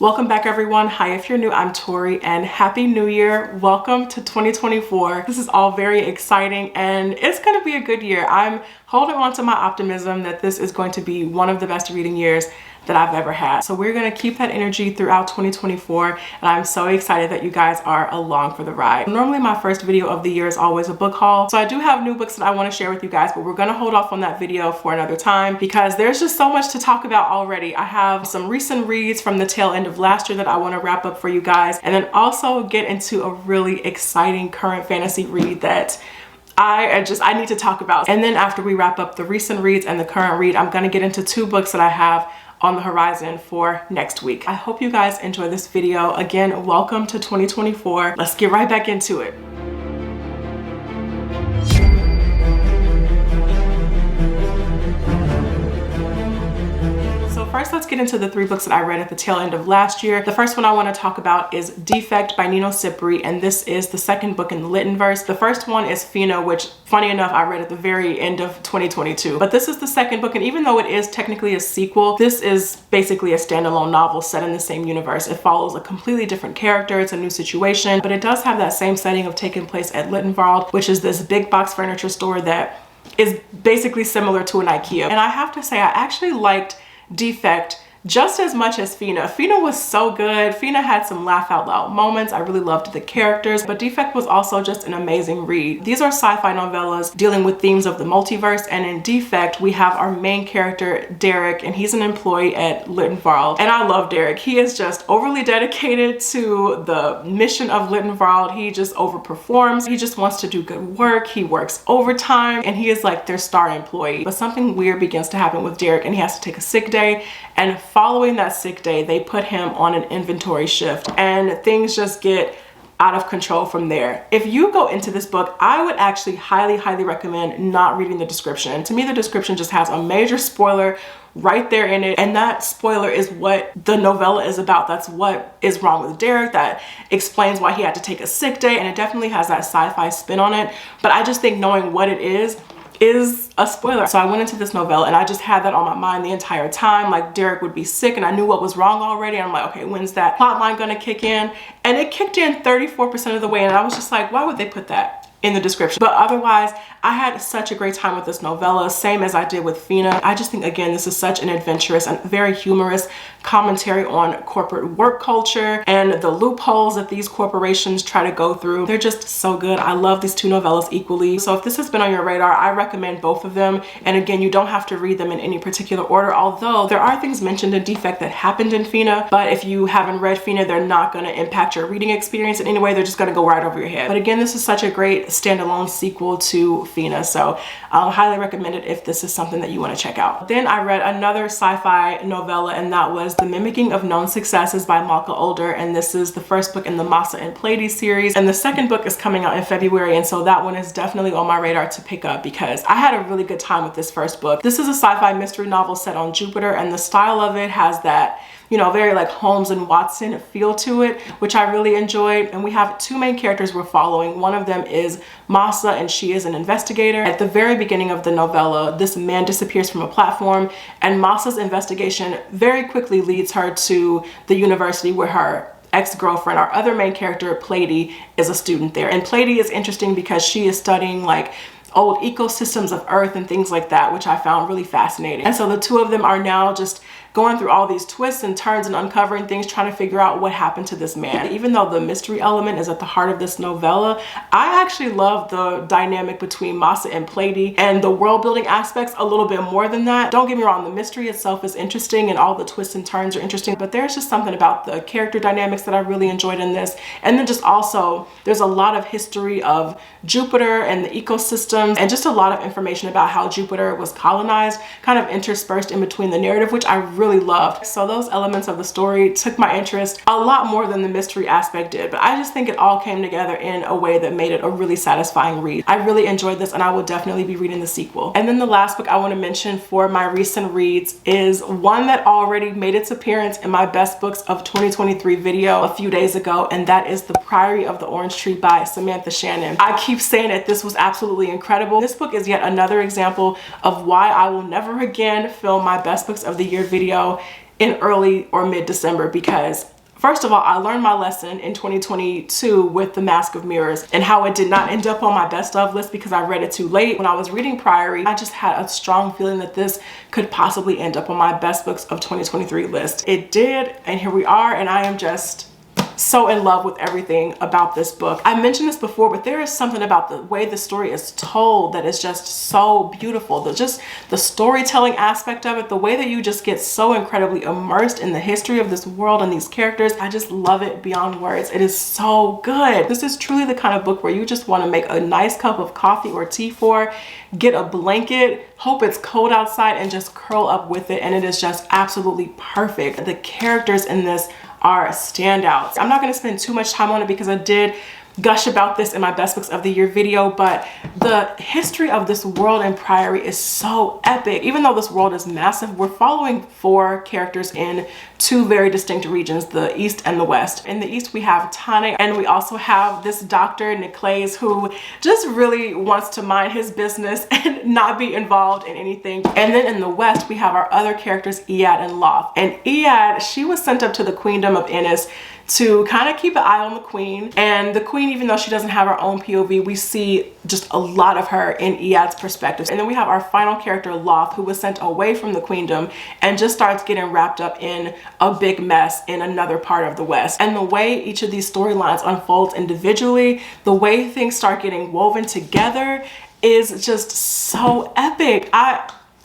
Welcome back everyone. Hi, if you're new, I'm Tori and Happy New Year. Welcome to 2024. This is all very exciting and it's going to be a good year. I'm holding on to my optimism that this is going to be one of the best reading years that I've ever had. So we're going to keep that energy throughout 2024 and I'm so excited that you guys are along for the ride. Normally my first video of the year is always a book haul. So I do have new books that I want to share with you guys, but we're going to hold off on that video for another time because there's just so much to talk about already. I have some recent reads from the tail end of last year that I want to wrap up for you guys, and then also get into a really exciting current fantasy read that I need to talk about. And then after we wrap up the recent reads and the current read, I'm going to get into two books that I have on the horizon for next week. I hope you guys enjoy this video. Again, welcome to 2024. Let's get right back into it. First, let's get into the three books that I read at the tail end of last year. The first one I want to talk about is Defekt by Nino Cipri, and this is the second book in the Littenverse. The first one is Fina, which funny enough, I read at the very end of 2022. But this is the second book, and even though it is technically a sequel, this is basically a standalone novel set in the same universe. It follows a completely different character, it's a new situation, but it does have that same setting of taking place at Littenwald, which is this big box furniture store that is basically similar to an IKEA. And I have to say, I actually liked Defekt just as much as Fina. Fina was so good. Fina had some laugh out loud moments. I really loved the characters, but Defekt was also just an amazing read. These are sci-fi novellas dealing with themes of the multiverse, and in Defekt we have our main character Derek, and he's an employee at Littenwald, and I love Derek. He is just overly dedicated to the mission of Littenwald. He just overperforms. He just wants to do good work. He works overtime and he is like their star employee. But something weird begins to happen with Derek and he has to take a sick day, and following that sick day, they put him on an inventory shift and things just get out of control from there. If you go into this book, I would actually highly recommend not reading the description. To me, the description just has a major spoiler right there in it, and that spoiler is what the novella is about. That's what is wrong with Derek. That explains why he had to take a sick day, and it definitely has that sci-fi spin on it. But I just think knowing what it is a spoiler. So I went into this novella and I just had that on my mind the entire time. Like, Derek would be sick and I knew what was wrong already. And I'm like, okay, when's that plot line gonna kick in? And it kicked in 34% of the way, and I was just like, why would they put that in the description? But otherwise, I had such a great time with this novella, same as I did with Fina. I just think, again, this is such an adventurous and very humorous commentary on corporate work culture and the loopholes that these corporations try to go through. They're just so good. I love these two novellas equally. So if this has been on your radar, I recommend both of them. And again, you don't have to read them in any particular order, although there are things mentioned in Defekt that happened in Fina. But if you haven't read Fina, they're not going to impact your reading experience in any way. They're just going to go right over your head. But again, this is such a great standalone sequel to Fina, so I'll highly recommend it if this is something that you want to check out. Then I read another sci-fi novella, and that was The Mimicking of Known Successes by Malka, and this is the first book in the Massa and Pleiades series, and the second book is coming out in February, and so that one is definitely on my radar to pick up because I had a really good time with this first book. This is a sci-fi mystery novel set on Jupiter, and the style of it has that, you know, very like Holmes and Watson feel to it, which I really enjoyed. And we have two main characters we're following. One of them is Massa, and she is an investigator. At the very beginning of the novella, this man disappears from a platform, and Massa's investigation very quickly leads her to the university where her ex-girlfriend, our other main character, Pleiades, is a student there. And Pleiades is interesting because she is studying like old ecosystems of Earth and things like that, which I found really fascinating. And so the two of them are now just going through all these twists and turns and uncovering things, trying to figure out what happened to this man. Even though the mystery element is at the heart of this novella, I actually love the dynamic between Massa and Pleiades and the world building aspects a little bit more than that. Don't get me wrong, the mystery itself is interesting and all the twists and turns are interesting, but there's just something about the character dynamics that I really enjoyed in this. And then just also, there's a lot of history of Jupiter and the ecosystems, and just a lot of information about how Jupiter was colonized, kind of interspersed in between the narrative, which I really loved. So those elements of the story took my interest a lot more than the mystery aspect did, but I just think it all came together in a way that made it a really satisfying read. I really enjoyed this, and I will definitely be reading the sequel. And then the last book I want to mention for my recent reads is one that already made its appearance in my best books of 2023 video a few days ago, and that is The Priory of the Orange Tree by Samantha Shannon. I keep saying it, this was absolutely incredible. This book is yet another example of why I will never again film my best books of the year video in early or mid-December, because first of all, I learned my lesson in 2022 with The Mask of Mirrors and how it did not end up on my best of list because I read it too late. When I was reading Priory, I just had a strong feeling that this could possibly end up on my best books of 2023 list. It did, and here we are, and I am just so in love with everything about this book. I mentioned this before, but there is something about the way the story is told that is just so beautiful. The storytelling aspect of it, the way that you just get so incredibly immersed in the history of this world and these characters. I just love it beyond words. It is so good. This is truly the kind of book where you just want to make a nice cup of coffee or tea for, get a blanket, hope it's cold outside, and just curl up with it. And it is just absolutely perfect. The characters in this are standouts. I'm not going to spend too much time on it because I did gush about this in my best books of the year video, but the history of this world in Priory is so epic. Even though this world is massive, we're following 4 characters in 2 very distinct regions, the East and the West. In the East, we have Tane, and we also have this Dr. Niclays, who just really wants to mind his business and not be involved in anything. And then in the West, we have our other characters, Iyad and Loth. And Iyad, she was sent up to the Queendom of Ennis to kind of keep an eye on the Queen. And the Queen, even though she doesn't have her own POV, we see just a lot of her in Iyad's perspective. And then we have our final character, Loth, who was sent away from the Queendom and just starts getting wrapped up in a big mess in another part of the West. And the way each of these storylines unfolds individually, the way things start getting woven together is just so epic.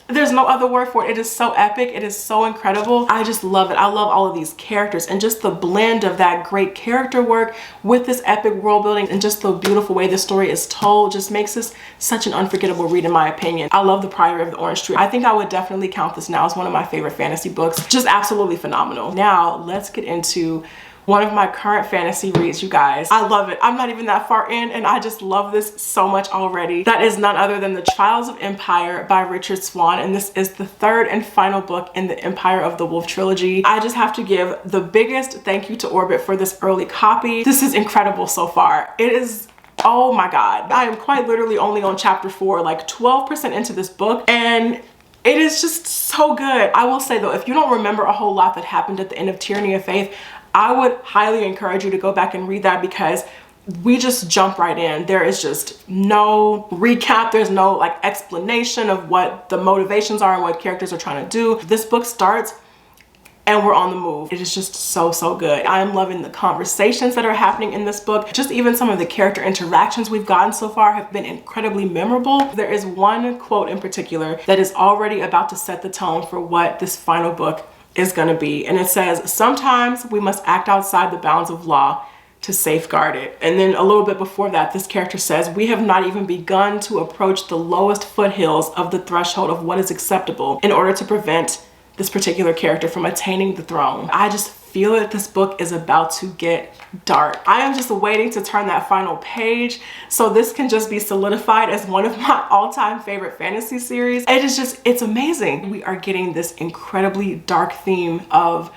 There's no other word for it. It is so epic. It is so incredible. I just love it. I love all of these characters and just the blend of that great character work with this epic world building and just the beautiful way the story is told just makes this such an unforgettable read in my opinion. I love The Priory of the Orange Tree. I think I would definitely count this now as one of my favorite fantasy books. Just absolutely phenomenal. Now let's get into one of my current fantasy reads, you guys. I love it. I'm not even that far in and I just love this so much already. That is none other than The Trials of Empire by Richard Swan, and this is the 3rd and final book in the Empire of the Wolf trilogy. I just have to give the biggest thank you to Orbit for this early copy. This is incredible so far. It is, oh my God. I am quite literally only on chapter 4, like 12% into this book, and it is just so good. I will say though, if you don't remember a whole lot that happened at the end of Tyranny of Faith, I would highly encourage you to go back and read that because we just jump right in. There is just no recap. There's no like explanation of what the motivations are and what characters are trying to do. This book starts and we're on the move. It is just so, so good. I'm loving the conversations that are happening in this book. Just even some of the character interactions we've gotten so far have been incredibly memorable. There is one quote in particular that is already about to set the tone for what this final book is gonna be. And it says, sometimes we must act outside the bounds of law to safeguard it. And then a little bit before that, this character says, we have not even begun to approach the lowest foothills of the threshold of what is acceptable in order to prevent this particular character from attaining the throne. I just feel that this book is about to get dark. I am just waiting to turn that final page so this can just be solidified as one of my all-time favorite fantasy series. It is just, it's amazing. We are getting this incredibly dark theme of,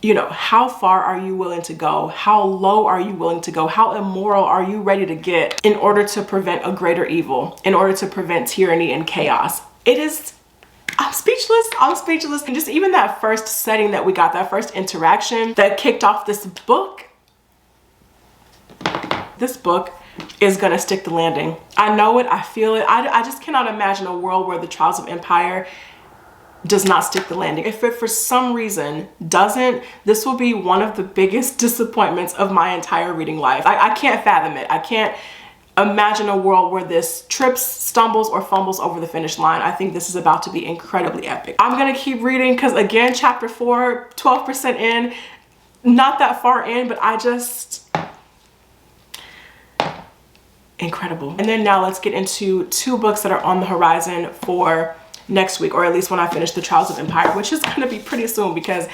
you know, how far are you willing to go? How low are you willing to go? How immoral are you ready to get in order to prevent a greater evil, in order to prevent tyranny and chaos? It is, I'm speechless. I'm speechless. And just even that first setting that we got, that first interaction that kicked off this book is gonna stick the landing. I know it, I feel it. I just cannot imagine a world where The Trials of Empire does not stick the landing. If it for some reason doesn't, this will be one of the biggest disappointments of my entire reading life. I can't fathom it. I can't imagine a world where this trips, stumbles, or fumbles over the finish line. I think this is about to be incredibly epic. I'm gonna keep reading because again, chapter 4, 12% in, not that far in, but I just, incredible. And then now let's get into 2 books that are on the horizon for next week, or at least when I finish The Trials of Empire, which is gonna be pretty soon because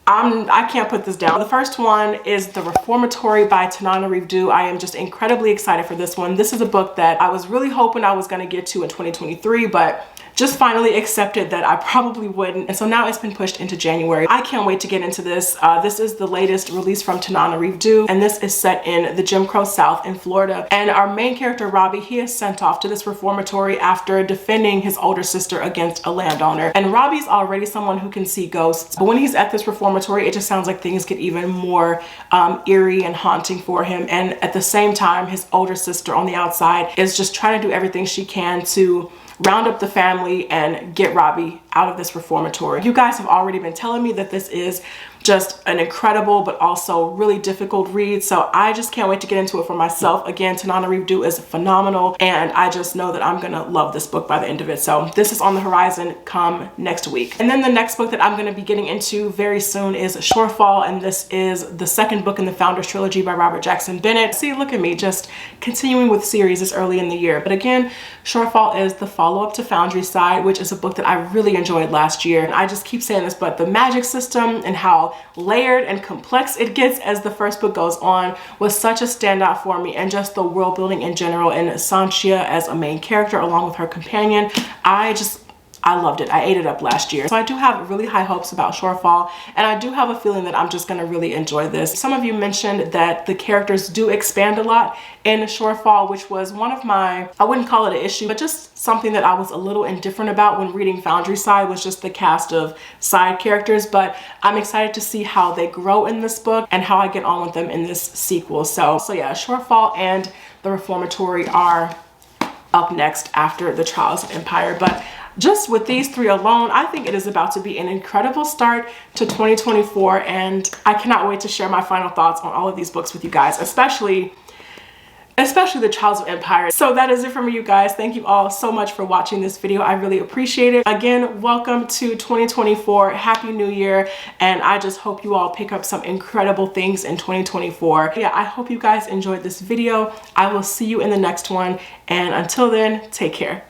I can't put this down. The first one is The Reformatory by Tananarive Due. I am just incredibly excited for this one. This is a book that I was really hoping I was gonna get to in 2023, but just finally accepted that I probably wouldn't. And so now it's been pushed into January. I can't wait to get into this. This is the latest release from Tananarive Due, and this is set in the Jim Crow South in Florida. And our main character, Robbie, he is sent off to this reformatory after defending his older sister against a landowner. And Robbie's already someone who can see ghosts, but when he's at this reformatory, it just sounds like things get even more eerie and haunting for him. And at the same time, his older sister on the outside is just trying to do everything she can to round up the family and get Robbie out of this reformatory. You guys have already been telling me that this is just an incredible but also really difficult read, so I just can't wait to get into it for myself. Again, Tananarive Due is phenomenal, and I just know that I'm gonna love this book by the end of it. So this is on the horizon come next week. And then the next book that I'm gonna be getting into very soon is Shorefall, and this is the second book in the Founders Trilogy by Robert Jackson Bennett. See, look at me, just continuing with series this early in the year. But again, Shorefall is the follow-up to Foundry Side, which is a book that I really enjoyed last year. And I just keep saying this, but the magic system and how layered and complex it gets as the first book goes on was such a standout for me, and just the world building in general, and Sanchia as a main character along with her companion. I loved it. I ate it up last year. So I do have really high hopes about Shorefall, and I do have a feeling that I'm just gonna really enjoy this. Some of you mentioned that the characters do expand a lot in Shorefall, which was one of my, I wouldn't call it an issue, but just something that I was a little indifferent about when reading Foundry Side, was just the cast of side characters. But I'm excited to see how they grow in this book and how I get on with them in this sequel. So yeah, Shorefall and the Reformatory are up next after the Trials of Empire. But just with these three alone, I think it is about to be an incredible start to 2024, and I cannot wait to share my final thoughts on all of these books with you guys, especially the Trials of Empire. So that is it for me, you guys. Thank you all so much for watching this video. I really appreciate it. Again, welcome to 2024. Happy New Year. And I just hope you all pick up some incredible things in 2024. Yeah, I hope you guys enjoyed this video. I will see you in the next one. And until then, take care.